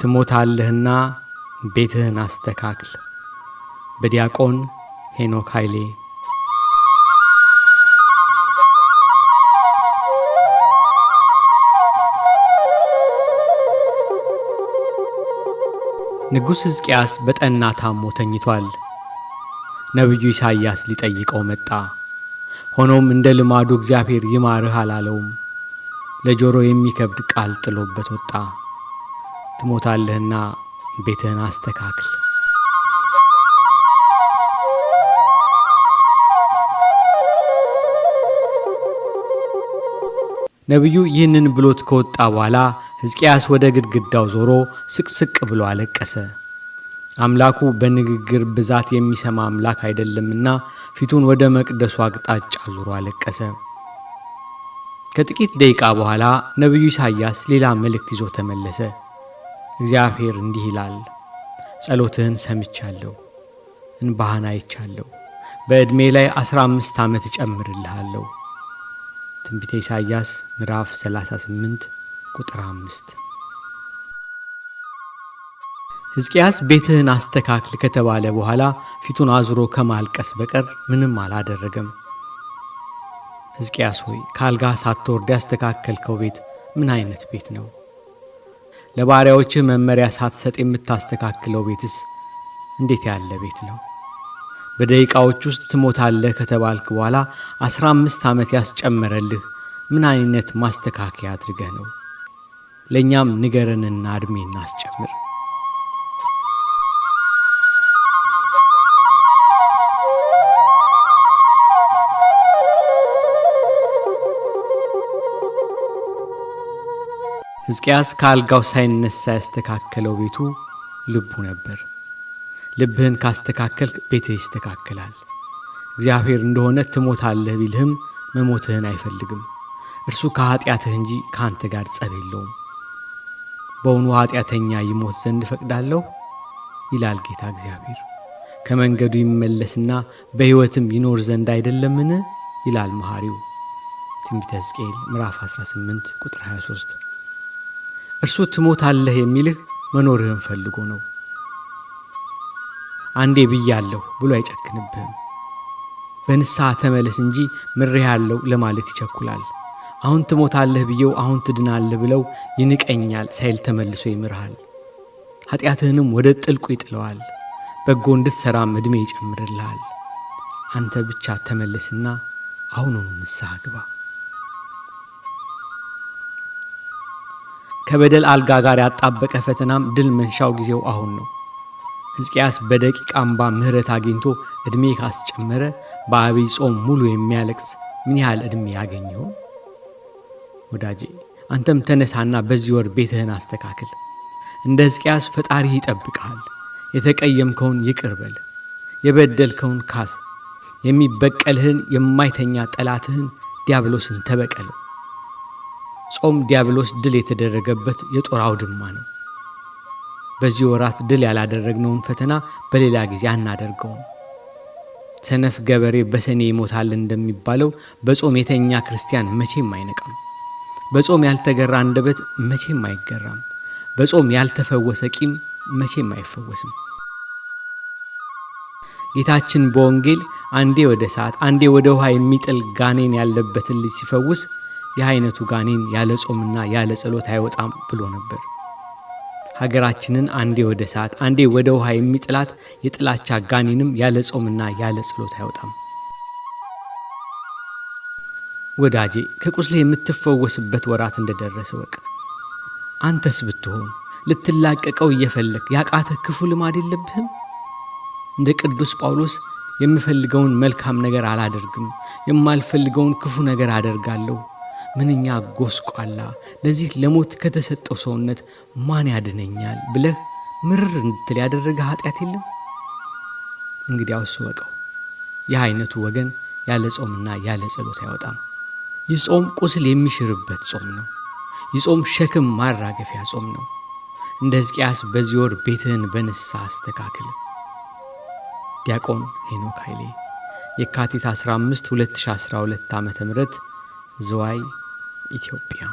ትሞታለህና ቤትህን አስተካክል። በዲያቆን ሄኖክ ኃይሌ። ንጉሥ ሕዝቅያስ በጠና ታሞ ተኝቷል። ነቢዩ ኢሳይያስ ሊጠይቀው መጣ። ሆኖም እንደ ልማዱ እግዚአብሔር ይማርህ አላለውም። ለጆሮ የሚከብድ ቃል ጥሎበት ወጣ። ትሞታለህና ቤትህን አስተካክል። ነቢዩ ይህንን ብሎት ከወጣ በኋላ ሕዝቅያስ ወደ ግድግዳው ዞሮ ስቅስቅ ብሎ አለቀሰ። አምላኩ በንግግር ብዛት የሚሰማ አምላክ አይደለምና ፊቱን ወደ መቅደሱ አቅጣጫ ዞሮ አለቀሰ። ከጥቂት ደቂቃ በኋላ ነቢዩ ኢሳይያስ ሌላ መልእክት ይዞ ተመለሰ። እግዚአብሔር እንዲህ ይላል፣ ጸሎትህን ሰምቻለሁ፣ እንባህን አይቻለሁ፣ በዕድሜ ላይ 15 ዓመት እጨምርልሃለሁ። ትንቢተ ኢሳይያስ ምዕራፍ 38 ቁጥር 5። ሕዝቅያስ ቤትህን አስተካክል ከተባለ በኋላ ፊቱን አዙሮ ከማልቀስ በቀር ምንም አላደረገም። ሕዝቅያስ ሆይ ካልጋ ሳትወርድ ያስተካከልከው ቤት ምን አይነት ቤት ነው? ለባሪያዎችህ መመሪያ ሳትሰጥ የምታስተካክለው ቤትስ እንዴት ያለ ቤት ነው? በደቂቃዎች ውስጥ ትሞታለህ ከተባልክ በኋላ 15 ዓመት ያስጨመረልህ ምን አይነት ማስተካከያ አድርገህ ነው? ለእኛም ንገረንና ዕድሜ እናስጨምር። ሕዝቅያስ ከአልጋው ሳይነሳ ያስተካከለው ቤቱ ልቡ ነበር። ልብህን ካስተካከልክ ቤትህ ይስተካከላል። እግዚአብሔር እንደሆነ ትሞታለህ ቢልህም መሞትህን አይፈልግም። እርሱ ከኃጢአትህ እንጂ ከአንተ ጋር ጸብ የለውም። በውኑ ኃጢአተኛ ይሞት ዘንድ እፈቅዳለሁ? ይላል ጌታ እግዚአብሔር። ከመንገዱ ይመለስና በሕይወትም ይኖር ዘንድ አይደለምን? ይላል መሐሪው። ትንቢተ ሕዝቅኤል ምዕራፍ 18 ቁጥር 23። እርሱ ትሞታለህ የሚልህ መኖርህን ፈልጎ ነው። አንዴ ብያለሁ ብሎ አይጨክንብህም። በንስሐ ተመለስ እንጂ ምሬሃለሁ ለማለት ይቸኩላል። አሁን ትሞታለህ ብየው አሁን ትድናለህ ብለው ይንቀኛል ሳይል ተመልሶ ይምርሃል። ኃጢአትህንም ወደ ጥልቁ ይጥለዋል። በጎ እንድትሰራም ዕድሜ ይጨምርልሃል። አንተ ብቻ ተመለስና አሁኑኑ ንስሐ ግባ። ከበደል አልጋ ጋር ያጣበቀ ፈተናም ድል መንሻው ጊዜው አሁን ነው። ሕዝቅያስ በደቂቅ አምባ ምሕረት አግኝቶ ዕድሜ ካስጨመረ በአብይ ጾም ሙሉ የሚያለቅስ ምን ያህል ዕድሜ ያገኘው? ወዳጄ አንተም ተነሳና በዚህ ወር ቤትህን አስተካክል። እንደ ሕዝቅያስ ፈጣሪህ ይጠብቅሃል። የተቀየምከውን ይቅር በል፣ የበደልከውን ካስ፣ የሚበቀልህን የማይተኛ ጠላትህን ዲያብሎስን ተበቀለው። ጾም ዲያብሎስ ድል የተደረገበት የጦር አውድማ ነው። በዚህ ወራት ድል ያላደረግነውን ፈተና በሌላ ጊዜ አናደርገውም። ሰነፍ ገበሬ በሰኔ ይሞታል እንደሚባለው በጾም የተኛ ክርስቲያን መቼም አይነቃም። በጾም ያልተገራ አንደበት መቼም አይገራም። በጾም ያልተፈወሰ ቂም መቼም አይፈወስም። ጌታችን በወንጌል አንዴ ወደ እሳት አንዴ ወደ ውሃ የሚጥል ጋኔን ያለበትን ልጅ ሲፈውስ ይህ አይነቱ ጋኔን ያለ ጾምና ያለ ጸሎት አይወጣም ብሎ ነበር። ሀገራችንን አንዴ ወደ እሳት አንዴ ወደ ውሃ የሚጥላት የጥላቻ ጋኔንም ያለ ጾምና ያለ ጸሎት አይወጣም። ወዳጄ ከቁስሌ የምትፈወስበት ወራት እንደደረሰ ወቅ። አንተስ ብትሆን ልትላቀቀው እየፈለክ ያቃተ ክፉ ልማድ የለብህም? እንደ ቅዱስ ጳውሎስ የምፈልገውን መልካም ነገር አላደርግም፣ የማልፈልገውን ክፉ ነገር አደርጋለሁ። ምንኛ ጎስቋላ! ለዚህ ለሞት ከተሰጠው ሰውነት ማን ያድነኛል ብለህ ምርር እንድትል ያደረገ ኃጢአት የለም? እንግዲያውስ ወቀው፣ ይህ አይነቱ ወገን ያለ ጾምና ያለ ጸሎት አይወጣም። ይህ ጾም ቁስል የሚሽርበት ጾም ነው። ይህ ጾም ሸክም ማራገፊያ ጾም ነው። እንደ ሕዝቅያስ በዚህ ወር ቤትህን በንስሐ አስተካክል። ዲያቆን ሄኖክ ኃይሌ። የካቲት 15 2012 ዓ.ም ዝዋይ ኢትዮጵያ።